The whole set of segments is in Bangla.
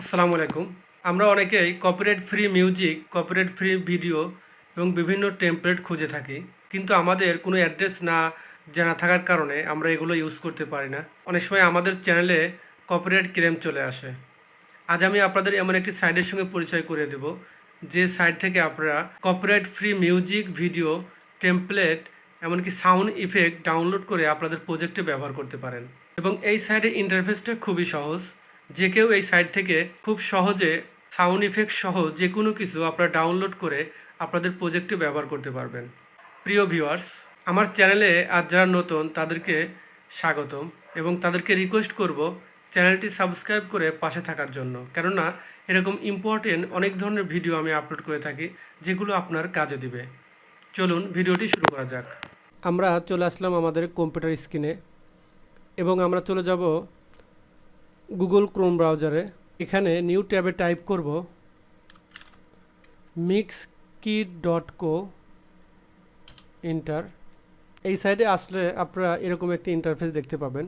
আসসালামু আলাইকুম। আমরা অনেকেই copyright free music, copyright free video এবং বিভিন্ন টেমপ্লেট খুঁজে থাকি। কিন্তু আমাদের কোনো অ্যাড্রেস না জানা থাকার কারণে আমরা এগুলো ইউজ করতে পারি না। অনেক সময় আমাদের চ্যানেলে কপিরাইট ক্লেম চলে আসে। আজ আমি আপনাদের এমন একটি সাইটের সঙ্গে পরিচয় করিয়ে দেব, যে সাইট থেকে আপনারা copyright free music, video, template এমনকি সাউন্ড ইফেক্ট ডাউনলোড করে আপনাদের প্রজেক্টে ব্যবহার করতে পারেন। এবং এই সাইটের ইন্টারফেসটা খুবই সহজ। যে কেউ এই সাইট থেকে খুব সহজে সাউন্ড ইফেক্ট সহ যে কোনো কিছু আপনারা ডাউনলোড করে আপনাদের প্রজেক্টে ব্যবহার করতে পারবেন। প্রিয় ভিউয়ার্স, আমার চ্যানেলে আজ যারা নতুন তাদেরকে স্বাগতম এবং তাদেরকে রিকোয়েস্ট করব চ্যানেলটি সাবস্ক্রাইব করে পাশে থাকার জন্য, কেননা এরকম ইম্পর্টেন্ট অনেক ধরনের ভিডিও আমি আপলোড করে থাকি যেগুলো আপনার কাজে দিবে। চলুন ভিডিওটি শুরু করা যাক। আমরা চলে আসলাম আমাদের কম্পিউটার স্ক্রিনে এবং আমরা চলে যাব গুগল ক্রোম ব্রাউজারে। এখানে নিউ ট্যাবে টাইপ করব mixkit.co, এন্টার। এই সাইডে আসলে আপনারা এরকম একটি ইন্টারফেস দেখতে পাবেন।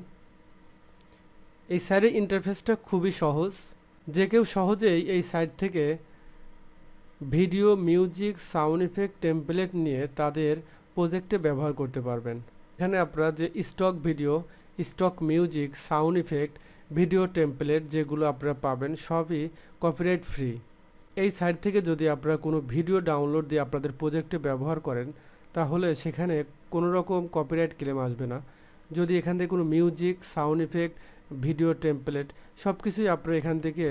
এই সাইডের ইন্টারফেসটা খুবই সহজ। যে কেউ সহজেই এই সাইট থেকে video, music, sound effect, template নিয়ে তাদের প্রজেক্টে ব্যবহার করতে পারবেন। এখানে আপনারা যে stock video, stock music, sound effect, video template যেগুলো আপনারা পাবেন সবই কপিরাইট ফ্রি। এই সাইট থেকে যদি আপনারা কোনো ভিডিও ডাউনলোড দিয়ে আপনাদের প্রজেক্টে ব্যবহার করেন তাহলে সেখানে কোনো রকম কপিরাইট ক্লেম আসবে না। যদি এখান থেকে কোনো music, sound effect, video template সব কিছুই আপনারা এখান থেকে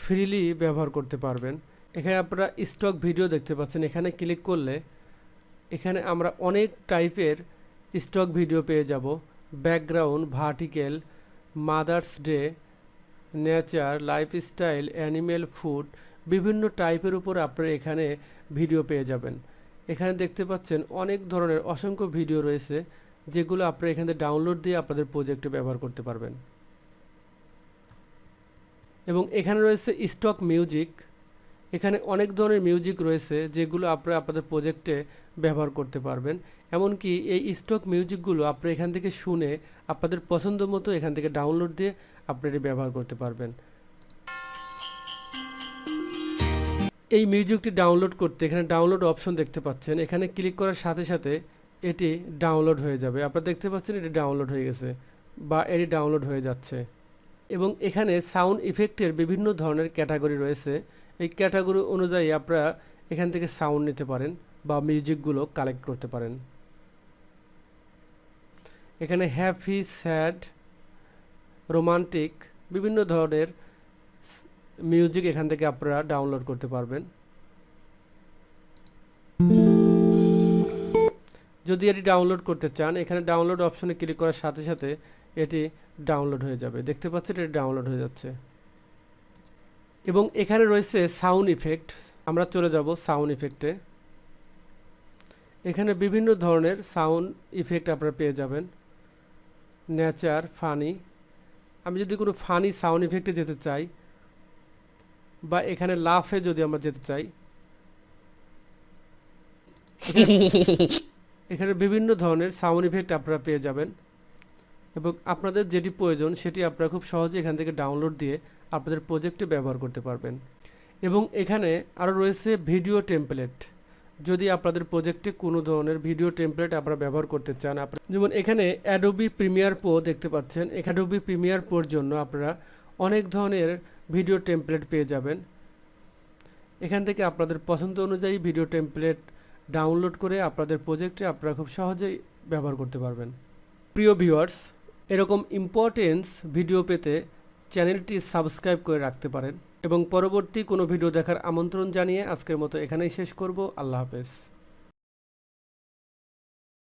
ফ্রিলি ব্যবহার করতে পারবেন। এখানে আপনারা স্টক ভিডিও দেখতে পাচ্ছেন। এখানে ক্লিক করলে এখানে আমরা অনেক টাইপের স্টক ভিডিও পেয়ে যাব। Background, vertical, mother's day, nature, lifestyle, animal, food, বিভিন্ন টাইপের উপর আপনারা এখানে ভিডিও পেয়ে যাবেন। এখানে দেখতে পাচ্ছেন অনেক ধরনের অসংখ্য ভিডিও রয়েছে যেগুলো আপনারা এখানে ডাউনলোড দিয়ে আপনাদের প্রজেক্টে ব্যবহার করতে পারবেন। এবং এখানে রয়েছে স্টক মিউজিক। এখানে অনেক ধরনের মিউজিক রয়েছে যেগুলো আপনারা আপনাদের প্রজেক্টে ব্যবহার করতে পারবেন। এমনকি এই স্টক মিউজিকগুলো আপনারা এখান থেকে শুনে আপনাদের পছন্দ মতো এখান থেকে ডাউনলোড দিয়ে আপনারা ব্যবহার করতে পারবেন। এই মিউজিকটি ডাউনলোড করতে এখানে ডাউনলোড অপশন দেখতে পাচ্ছেন। এখানে ক্লিক করার সাথে সাথে এটি ডাউনলোড হয়ে যাবে। আপনারা দেখতে পাচ্ছেন এটি ডাউনলোড হয়ে গেছে বা এটি ডাউনলোড হয়ে যাচ্ছে। এবং এখানে সাউন্ড ইফেক্টের বিভিন্ন ধরনের ক্যাটাগরি রয়েছে। এই ক্যাটাগরি অনুযায়ী আপনারা এখান থেকে সাউন্ড নিতে পারেন বা মিউজিকগুলো কালেক্ট করতে পারেন। এখানে হ্যাপি, স্যাড, রোমান্টিক বিভিন্ন ধরনের মিউজিক এখান থেকে আপনারা ডাউনলোড করতে পারবেন। যদি এটি ডাউনলোড করতে চান এখানে ডাউনলোড অপশনে ক্লিক করার সাথে সাথে এটি ডাউনলোড হয়ে যাবে। দেখতে পাচ্ছেন এটি ডাউনলোড হয়ে যাচ্ছে। এবং এখানে রয়েছে সাউন্ড ইফেক্ট। আমরা চলে যাব সাউন্ড ইফেক্টে। এখানে বিভিন্ন ধরনের সাউন্ড ইফেক্ট আপনারা পেয়ে যাবেন। Nature, funny. আমি যদি কোনো ফানি সাউন্ড ইফেক্টে যেতে চাই বা এখানে লাফে যদি আমরা যেতে চাই, এখানে বিভিন্ন ধরনের সাউন্ড ইফেক্ট আপনারা পেয়ে যাবেন। এবং আপনাদের যেটি প্রয়োজন সেটি আপনারা খুব সহজে এখান থেকে ডাউনলোড দিয়ে আপনাদের প্রজেক্টে ব্যবহার করতে পারবেন। এবং এখানে আরও রয়েছে ভিডিও টেমপ্লেট। যদি আপনাদের প্রজেক্টে কোনো ধরনের ভিডিও টেমপ্লেট আপনারা ব্যবহার করতে চান, যেমন এখানে অ্যাডোবি প্রিমিয়ার প্রো দেখতে পাচ্ছেন। অ্যাডোবি প্রিমিয়ার প্রোর জন্য আপনারা অনেক ধরনের ভিডিও টেমপ্লেট পেয়ে যাবেন। এখান থেকে আপনাদের পছন্দ অনুযায়ী ভিডিও টেমপ্লেট ডাউনলোড করে আপনাদের প্রজেক্টে আপনারা খুব সহজেই ব্যবহার করতে পারবেন। প্রিয় ভিউয়ার্স, এরকম ইম্পর্টেন্স ভিডিও পেতে চ্যানেলটি সাবস্ক্রাইব করে রাখতে পারেন এবং পরবর্তী কোনো ভিডিও দেখার আমন্ত্রণ জানিয়ে আজকের মতো এখানেই শেষ করব। আল্লাহ হাফেজ।